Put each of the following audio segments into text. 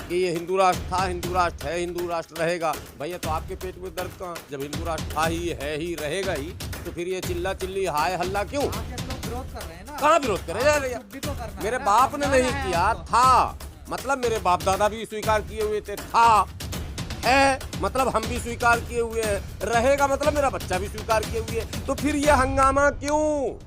कि ये हिंदू राष्ट्र था, हिंदू राष्ट्र है, हिंदू राष्ट्र रहेगा। भैया तो आपके पेट में दर्द कहाँ? जब हिंदू राष्ट्र था ही, है ही, रहेगा ही, तो फिर ये चिल्ला चिल्ली हाय हल्ला क्यों? विरोध कर रहे हैं ना। कहाँ विरोध करे जा रहे हैं? मेरे बाप ने नहीं किया था, मतलब मेरे बाप दादा भी स्वीकार किए हुए थे, था है मतलब हम भी स्वीकार किए हुए हैं, रहेगा मतलब मेरा बच्चा भी स्वीकार किए हुए है, तो फिर ये हंगामा क्यों?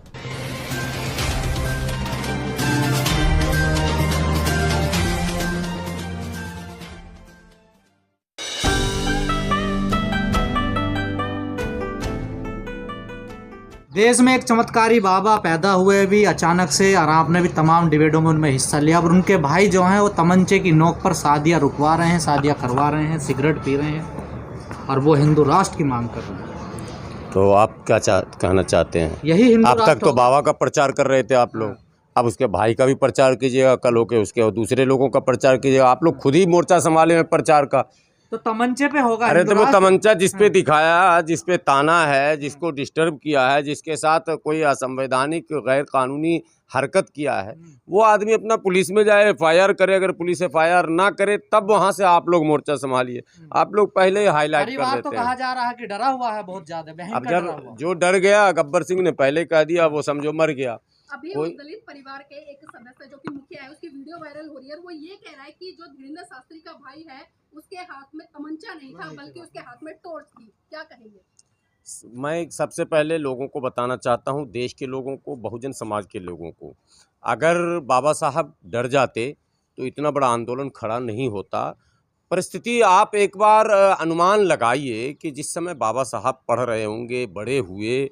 देश में एक चमत्कारी बाबा पैदा हुए भी अचानक से, और आपने भी तमाम डिबेटों में उनमें हिस्सा लिया। और उनके भाई जो हैं वो तमंचे की नोक पर शादियां रुकवा रहे हैं, शादियां करवा रहे हैं, सिगरेट पी रहे हैं, और वो हिंदू राष्ट्र की मांग कर रहे हैं। तो आप क्या कहना चाहते हैं? यही हिंदू अब तक तो बाबा का प्रचार कर रहे थे आप लोग, अब उसके भाई का भी प्रचार कीजिएगा, कल होके उसके और दूसरे लोगों का प्रचार कीजिएगा। आप लोग खुद ही मोर्चा संभाले हैं प्रचार का, तो तमंचे पे होगा। अरे तो वो तमंचा जिस पे दिखाया, जिस पे ताना है, जिसको डिस्टर्ब किया है, जिसके साथ कोई असंवैधानिक गैर कानूनी हरकत किया है, वो आदमी अपना पुलिस में जाए, FIR करे। अगर पुलिस FIR ना करे तब वहां से आप लोग मोर्चा संभालिए। आप लोग पहले ही हाईलाइट कर देते तो हैं। कहा जा रहा है कि डरा हुआ है बहुत ज्यादा, अब जब जो डर गया, गब्बर सिंह ने पहले कह दिया, वो समझो मर गया। अभी कोई दलित परिवार के एक सदस्य जो कि मुखिया है, उसकी वीडियो वायरल हो रही है, और वो ये कह रहा है कि जो धीरेन्द्र शास्त्री का भाई है उसके हाथ में तमंचा नहीं था, बल्कि उसके हाथ में टॉर्च थी। क्या कहेंगे? मैं सबसे पहले लोगों को बताना चाहता हूं, देश के लोगों को, बहुजन समाज के लोगों को, अगर बाबा साहब डर जाते तो इतना बड़ा आंदोलन खड़ा नहीं होता। परिस्थिति आप एक बार अनुमान लगाइए कि जिस समय बाबा साहब पढ़ रहे होंगे, बड़े हुए,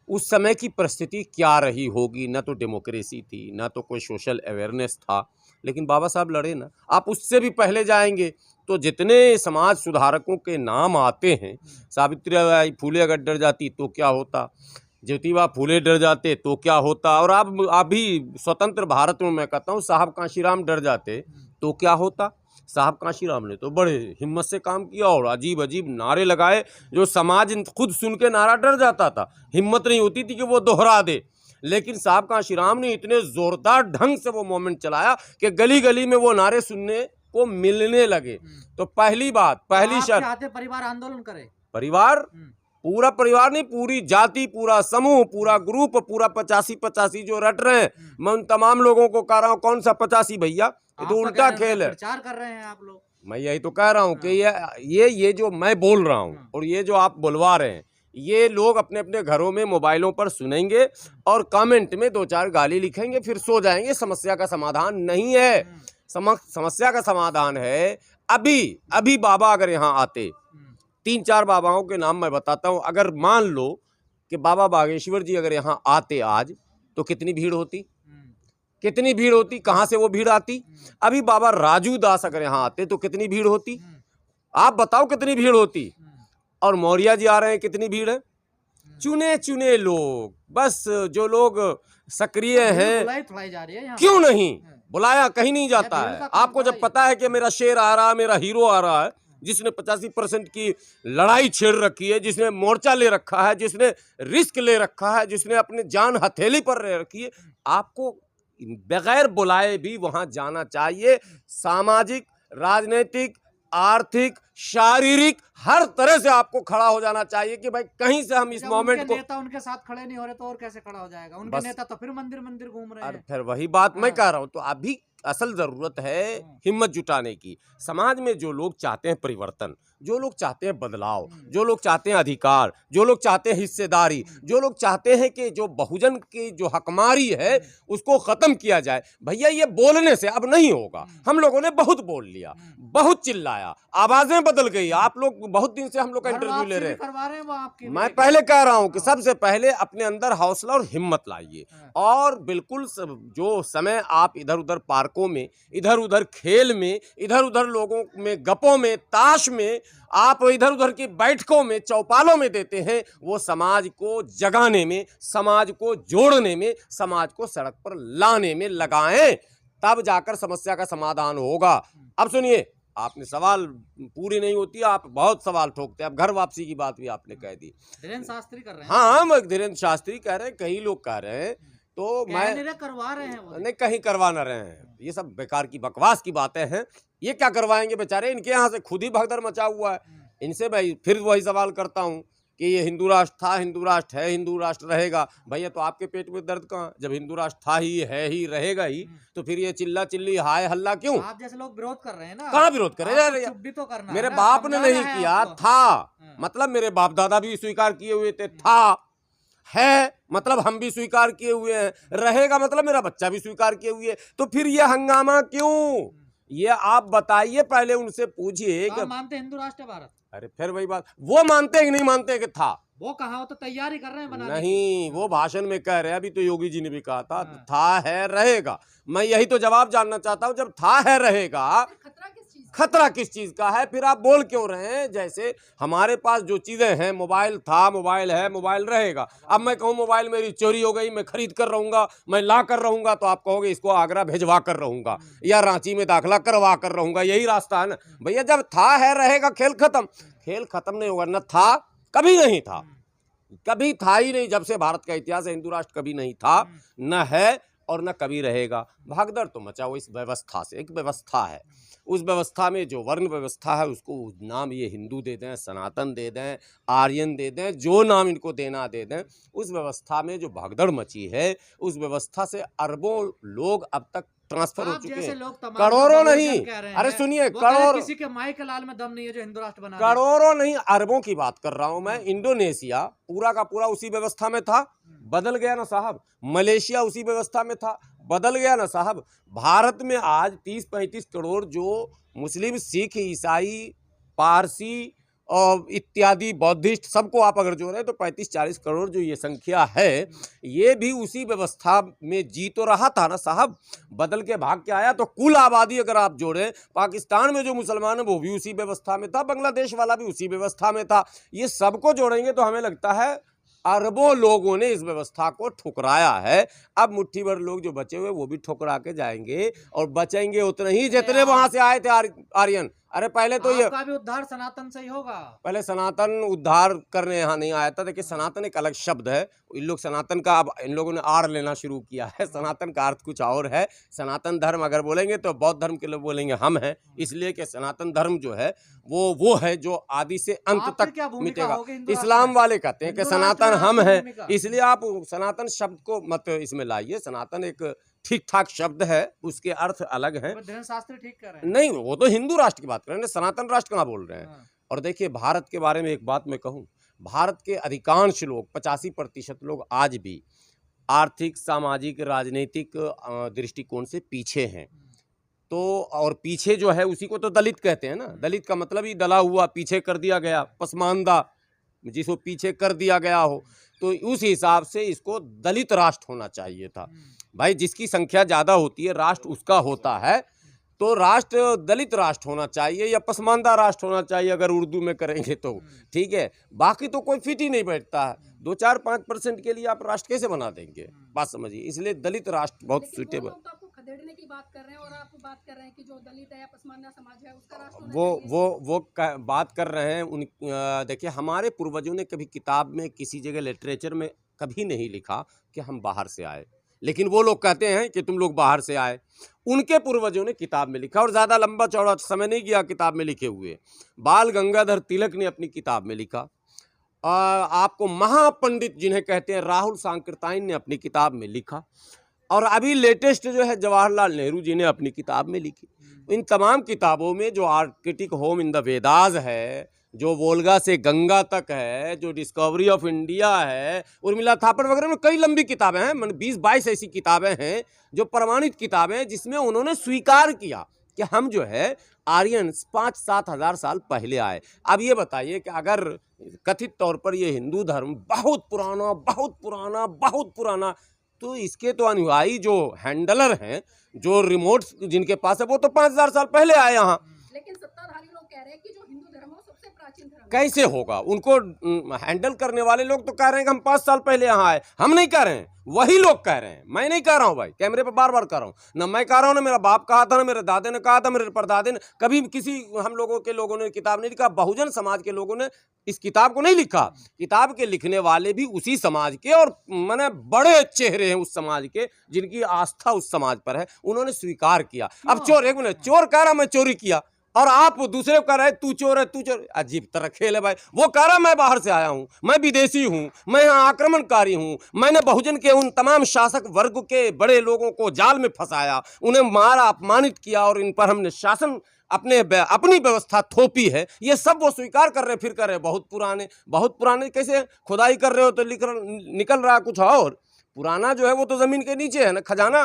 उस समय की परिस्थिति क्या रही होगी। ना तो डेमोक्रेसी थी, ना तो कोई सोशल अवेयरनेस था, लेकिन बाबा साहब लड़े ना। आप उससे भी पहले जाएंगे तो जितने समाज सुधारकों के नाम आते हैं, सावित्रीबाई फुले अगर डर जाती तो क्या होता, ज्योतिबा फुले डर जाते तो क्या होता, और आप अभी स्वतंत्र भारत में मैं कहता हूँ साहब कांशीराम डर जाते तो क्या होता। साहब कांशीराम ने तो बड़े हिम्मत से काम किया और अजीब अजीब नारे लगाए, जो समाज खुद सुन के नारा डर जाता था, हिम्मत नहीं होती थी कि वो दोहरा दे। लेकिन साहब कांशीराम ने इतने जोरदार ढंग से वो मोमेंट चलाया कि गली गली में वो नारे सुनने को मिलने लगे। तो पहली बात, पहली शर्त, परिवार आंदोलन करे। परिवार, पूरा परिवार नहीं, पूरी जाति, पूरा समूह, पूरा ग्रुप, पूरा 85 जो रट रहे हैं। मैं उन तमाम लोगों को कह रहा हूँ, कौन सा 85 भैया, ये तो उल्टा खेल है। प्रचार कर रहे हैं आप लोग। मैं यही तो कह रहा हूँ कि ये जो मैं बोल रहा हूँ और ये जो आप बुलवा रहे हैं, ये लोग अपने अपने घरों में मोबाइलों पर सुनेंगे और कमेंट में 2-4 गाली लिखेंगे, फिर सो जाएंगे। समस्या का समाधान नहीं है। समस्या का समाधान है अभी बाबा अगर यहाँ आते, 3-4 बाबाओं के नाम मैं बताता हूँ। अगर मान लो कि बाबा बागेश्वर जी अगर यहाँ आते आज, तो कितनी भीड़ होती, कितनी भीड़ होती, कहाँ से वो भीड़ आती। अभी बाबा राजू दास अगर यहाँ आते तो कितनी भीड़ होती, आप बताओ कितनी भीड़ होती। और मौर्य जी आ रहे हैं, कितनी भीड़ है। चुने चुने लोग, बस जो लोग सक्रिय हैं, क्यों नहीं बुलाया, कहीं नहीं जाता है। आपको जब पता है कि मेरा शेर आ रहा है, मेरा हीरो आ रहा है, जिसने 85% की लड़ाई छेड़ रखी है, जिसने मोर्चा ले रखा है, जिसने रिस्क ले रखा है, जिसने अपने जान हथेली पर ले रखी है, आपको बगैर बुलाए भी वहां जाना चाहिए। सामाजिक, राजनीतिक, आर्थिक, शारीरिक, हर तरह से आपको खड़ा हो जाना चाहिए कि भाई कहीं से हम इस मोमेंट को। नेता उनके साथ खड़े नहीं हो रहे तो और कैसे खड़ा हो जाएगा? उनके नेता तो फिर मंदिर मंदिर घूम रहे हैं। फिर वही बात मैं कह रहा हूं। तो अभी असल जरूरत है हिम्मत जुटाने की। समाज में जो लोग चाहते हैं परिवर्तन, जो लोग चाहते हैं बदलाव, जो लोग चाहते हैं अधिकार, जो लोग चाहते हैं हिस्सेदारी, जो लोग चाहते हैं कि जो बहुजन की जो हकमारी है उसको खत्म किया जाए, भैया ये बोलने से अब नहीं होगा। हम लोगों ने बहुत बोल लिया, बहुत चिल्लाया, आवाजें बदल गई। आप लोग बहुत दिन से हम लोग का इंटरव्यू ले रहे हैं। मैं पहले कह रहा हूं कि सबसे पहले अपने अंदर हौसला और हिम्मत लाइए, और बिल्कुल जो समय आप इधर उधर पार्कों में, इधर उधर खेल में, इधर उधर लोगों में गपों में, ताश में, आप इधर उधर की बैठकों में, चौपालों में देते हैं, वो समाज को जगाने में, समाज को जोड़ने में, समाज को सड़क पर लाने में लगाएं, तब जाकर समस्या का समाधान होगा। अब सुनिए, आपने सवाल पूरी नहीं होती, आप बहुत सवाल ठोकते हैं। अब घर वापसी की बात भी आपने कह दी। धीरेन्द्र शास्त्री कर रहे हैं। हाँ, धीरेन्द्र शास्त्री कह रहे हैं, कई लोग कह रहे हैं, तो मैं करवा रहे हैं वो। नहीं, कहीं करवा ना रहे हैं। ये सब बेकार की बकवास की बातें हैं। ये क्या करवाएंगे बेचारे, इनके यहाँ से खुद ही भगदड़ मचा हुआ है। इनसे भाई फिर वही सवाल करता हूँ कि ये हिंदू राष्ट्र था, हिंदू राष्ट्र है, हिंदू राष्ट्र रहेगा। भैया तो आपके पेट में दर्द कहाँ, जब हिंदू राष्ट्र था ही, है ही, रहेगा ही, तो फिर ये चिल्ला चिल्ली हाय हल्ला क्यों? आप जैसे लोग विरोध कर रहे हैं ना, कहाँ विरोध करे यार? चुप भी तो करना मेरे है ना, बाप ने समझा नहीं रहा है किया, आपको। था मतलब मेरे बाप दादा भी स्वीकार किए हुए थे, था है मतलब हम भी स्वीकार किए हुए हैं, रहेगा मतलब मेरा बच्चा भी स्वीकार किए हुए है। तो फिर ये हंगामा क्यों? ये आप बताइए, पहले उनसे पूछिए तो कि आप मानते हैं हिंदू राष्ट्र है भारत? अरे फिर वही बात, वो मानते हैं कि नहीं मानते कि था? वो कहा, वो तो तैयारी कर रहे हैं बनाने की। नहीं, वो भाषण में कह रहे हैं, अभी तो योगी जी ने भी कहा हाँ। था है रहेगा। मैं यही तो जवाब जानना चाहता हूं, जब था है रहेगा, खतरा किस चीज का? खतरा किस चीज का है? फिर आप बोल क्यों रहे हैं? जैसे हमारे पास जो चीजें हैं, मोबाइल था, मोबाइल है, मोबाइल रहेगा। अब मैं कहूँ मोबाइल मेरी चोरी हो गई, मैं खरीद कर रहूंगा, मैं ला कर रहूंगा, तो आप कहोगे इसको आगरा भेजवा कर रहूंगा या रांची में दाखिला करवा कर रहूंगा, यही रास्ता है ना भैया। जब था है रहेगा, खेल खत्म। खेल खत्म नहीं होगा, न था, कभी नहीं था, कभी था ही नहीं। जब से भारत का इतिहास है, हिंदू राष्ट्र कभी नहीं था, न है और न कभी रहेगा। भागदड़ तो मचा वो इस व्यवस्था से, एक व्यवस्था है, उस व्यवस्था में जो वर्ण व्यवस्था है उसको नाम ये हिंदू दे दें, सनातन दे दें, आर्यन दे दें, जो नाम इनको देना दे दें। उस व्यवस्था में जो भागदड़ मची है, उस व्यवस्था से अरबों लोग अब तक ट्रांसफर हो आप चुके जैसे हैं, लोग तमाम करोड़ों जो नहीं। कह रहे अरे हैं, सुनिए, वो कह रहे हैं करोड़ किसी के माई के लाल में दम नहीं है जो हिंदू राष्ट्र बना दे। करोड़ों नहीं, अरबों की बात कर रहा हूं मैं। इंडोनेशिया पूरा का पूरा उसी व्यवस्था में था, बदल गया ना साहब। मलेशिया उसी व्यवस्था में था, बदल गया ना साहब। भारत में आज 30-35 करोड़ जो मुस्लिम, सिख, ईसाई, पारसी और इत्यादि बौद्धिस्ट, सबको आप अगर जोड़ें तो 35-40 करोड़ जो ये संख्या है, ये भी उसी व्यवस्था में जी तो रहा था ना साहब। बदल के भाग के आया। तो कुल आबादी अगर आप जोड़ें, पाकिस्तान में जो मुसलमान है वो भी उसी व्यवस्था में था, बांग्लादेश वाला भी उसी व्यवस्था में था। ये सबको जोड़ेंगे तो हमें लगता है अरबों लोगों ने इस व्यवस्था को ठुकराया है। अब मुट्ठी भर लोग जो बचे हुए वो भी ठुकरा के जाएंगे, और बचेंगे उतने ही जितने वहां से आए थे आर्यन। अरे पहले तो ये आपका भी उद्धार सनातन से ही होगा। पहले सनातन उद्धार करने यहाँ नहीं आया था। देखिए, सनातन एक अलग शब्द है। इन लोग सनातन का अब इन लोगों ने आड़ लेना शुरू किया है। सनातन का अर्थ कुछ और है। सनातन धर्म अगर बोलेंगे तो बौद्ध धर्म के लोग बोलेंगे हम हैं, इसलिए कि सनातन धर्म जो है वो है जो आदि से अंत आपकी तक क्या भूमिका मिटेगा। होगी हिंदू राष्ट्र इस्लाम में? वाले कहते हैं कि हिंदू राष्ट्र सनातन में हम आपकी हैं, भूमिका? इसलिए आप सनातन शब्द को मत इसमें लाइए। सनातन एक ठीक ठाक शब्द है, उसके अर्थ अलग हैं। धर्म शास्त्री ठीक कर रहे हैं। नहीं, वो तो हिंदू राष्ट्र की बात कर रहे हैं, सनातन राष्ट्र कहाँ बोल रहे हैं। हाँ। और देखिए, भारत के बारे में एक बात मैं कहूँ, भारत के अधिकांश लोग, 85% लोग आज भी आर्थिक, सामाजिक, राजनीतिक दृष्टिकोण से पीछे हैं। तो और पीछे जो है उसी को तो दलित कहते हैं ना। दलित का मतलब ही दला हुआ, पीछे कर दिया गया, पसमानदा, जिसको पीछे कर दिया गया हो। तो उस हिसाब से इसको दलित राष्ट्र होना चाहिए था। भाई, जिसकी संख्या ज़्यादा होती है राष्ट्र उसका होता है, तो राष्ट्र दलित राष्ट्र होना चाहिए या पसमानदा राष्ट्र होना चाहिए, अगर उर्दू में करेंगे तो ठीक है। बाकी तो कोई फिट ही नहीं बैठता है। 2-4-5% के लिए आप राष्ट्र कैसे बना देंगे, बात समझिए। इसलिए दलित राष्ट्र बहुत लेकिन वो सुटेबल। लोग तो आपको खदेड़ने की बात कर रहे हैं, और आप बात कर रहे हैं कि जो दलित है या पसमानदा समाज है उसका राष्ट्र होना चाहिए। बात कर रहे हैं उन। देखिए, हमारे पूर्वजों ने कभी किताब में, किसी जगह लिटरेचर में कभी नहीं लिखा कि हम बाहर से आए, लेकिन वो लोग कहते हैं कि तुम लोग बाहर से आए। उनके पूर्वजों ने किताब में लिखा, और ज़्यादा लंबा चौड़ा समय नहीं गया किताब में लिखे हुए। बाल गंगाधर तिलक ने अपनी किताब में लिखा। आपको महापंडित जिन्हें कहते हैं राहुल सांकृत्यायन ने अपनी किताब में लिखा, और अभी लेटेस्ट जो है जवाहरलाल नेहरू जी ने अपनी किताब में लिखी। इन तमाम किताबों में जो Arctic home in the Vedas है, जो वोल्गा से गंगा तक है, जो डिस्कवरी ऑफ इंडिया है, उर्मिला थापर वगैरह में कई लंबी किताबें हैं, 20-22 ऐसी किताबें हैं जो प्रमाणित किताबें हैं, जिसमें उन्होंने स्वीकार किया कि हम जो है आर्यंस 5-7 हज़ार साल पहले आए। अब ये बताइए कि अगर कथित तौर पर ये हिंदू धर्म बहुत पुराना, बहुत पुराना, बहुत पुराना, तो इसके तो अनुयायी जो हैंडलर हैं, जो रिमोट जिनके पास है, वो तो 5,000 साल पहले आए यहाँ। लेकिन सत्ताधारी लोग कह रहे हैं कि जो हिंदू धर्म है वो सबसे प्राचीन प्राचीन धर्म। कैसे होगा? उनको हैंडल करने वाले लोग तो कह रहे हैं कि हम 5 साल पहले यहाँ आए। हम नहीं कह रहे हैं, वही लोग कह रहे हैं। मैं नहीं कह रहा हूँ भाई, कैमरे पे बार बार कह रहा हूँ। ना मैं कह रहा हूँ, ना मेरा बाप कहा था, ना मेरे दादे ने कहा था, मेरे परदादे ने कभी किसी हम लोगों ने किताब नहीं लिखा। बहुजन समाज के लोगों ने इस किताब को नहीं लिखा। किताब के लिखने वाले भी उसी समाज के और माने बड़े चेहरे हैं उस समाज के, जिनकी आस्था उस समाज पर है। उन्होंने स्वीकार किया। अब चोर, एक मिनट, चोर कह रहा मैं चोरी किया और आप दूसरे को कह रहे तू चोर है, तू चोर। अजीब तरह खेल है भाई। वो कह रहा मैं बाहर से आया हूं, मैं विदेशी हूं, मैं यहाँ आक्रमणकारी हूं, मैंने बहुजन के उन तमाम शासक वर्ग के बड़े लोगों को जाल में फंसाया, उन्हें मारा, अपमानित किया और इन पर हमने शासन अपनी व्यवस्था थोपी है। ये सब वो स्वीकार कर रहे, फिर कर रहे बहुत पुराने। कैसे खुदाई कर रहे हो तो निकल रहा कुछ और पुराना जो है वो तो जमीन के नीचे है ना खजाना,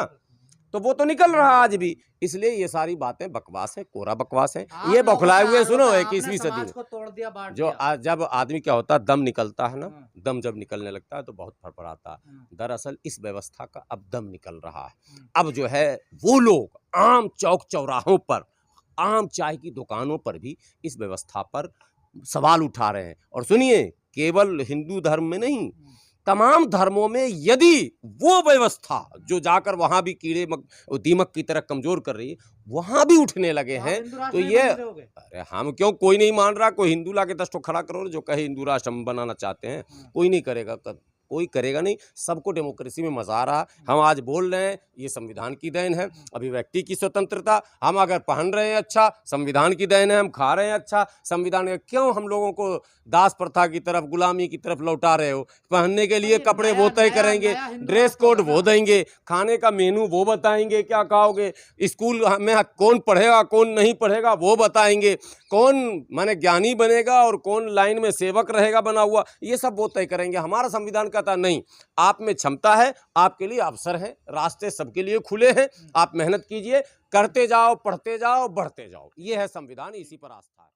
तो वो तो निकल रहा आज भी। इसलिए ये सारी बातें बकवास है, कोरा बकवास है। ये बौखलाए हुए सुनो 21वीं सदी में जो जब आदमी क्या होता है, दम निकलता है ना, दम जब निकलने लगता है तो बहुत फड़फड़ाता है। दरअसल इस व्यवस्था का अब दम निकल रहा है। अब जो है वो लोग आम चौक चौराहों पर, आम चाय की दुकानों पर भी इस व्यवस्था पर सवाल उठा रहे हैं। और सुनिए, केवल हिंदू धर्म में नहीं, तमाम धर्मों में यदि वो व्यवस्था जो जाकर वहां भी कीड़े दीमक की तरह कमजोर कर रही है, वहां भी उठने लगे हैं, तो ये अरे हम क्यों, कोई नहीं मान रहा। कोई हिंदू लाके 10 ठो खड़ा करो जो कहे हिंदू राष्ट्र हम बनाना चाहते हैं, कोई नहीं करेगा, कोई करेगा नहीं। सबको डेमोक्रेसी में मजा आ रहा। हम आज बोल रहे हैं, ये संविधान की देन है, अभिव्यक्ति की स्वतंत्रता। हम अगर पहन रहे हैं अच्छा, संविधान की देन है। हम खा रहे हैं अच्छा, संविधान। क्यों हम लोगों को दास प्रथा की तरफ, गुलामी की तरफ लौटा रहे हो? पहनने के लिए कपड़े वो तय करेंगे, ड्रेस कोड वो देंगे, खाने का मेनू वो बताएंगे, क्या खाओगे, स्कूल में कौन पढ़ेगा कौन नहीं पढ़ेगा वो बताएंगे, कौन माने ज्ञानी बनेगा और कौन लाइन में सेवक रहेगा बना हुआ, ये सब वो तय करेंगे। हमारा संविधान कहता नहीं, आप में क्षमता है, आपके लिए अवसर है, रास्ते सबके लिए खुले हैं, आप मेहनत कीजिए, करते जाओ, पढ़ते जाओ, बढ़ते जाओ। ये है संविधान, इसी पर आस्था है।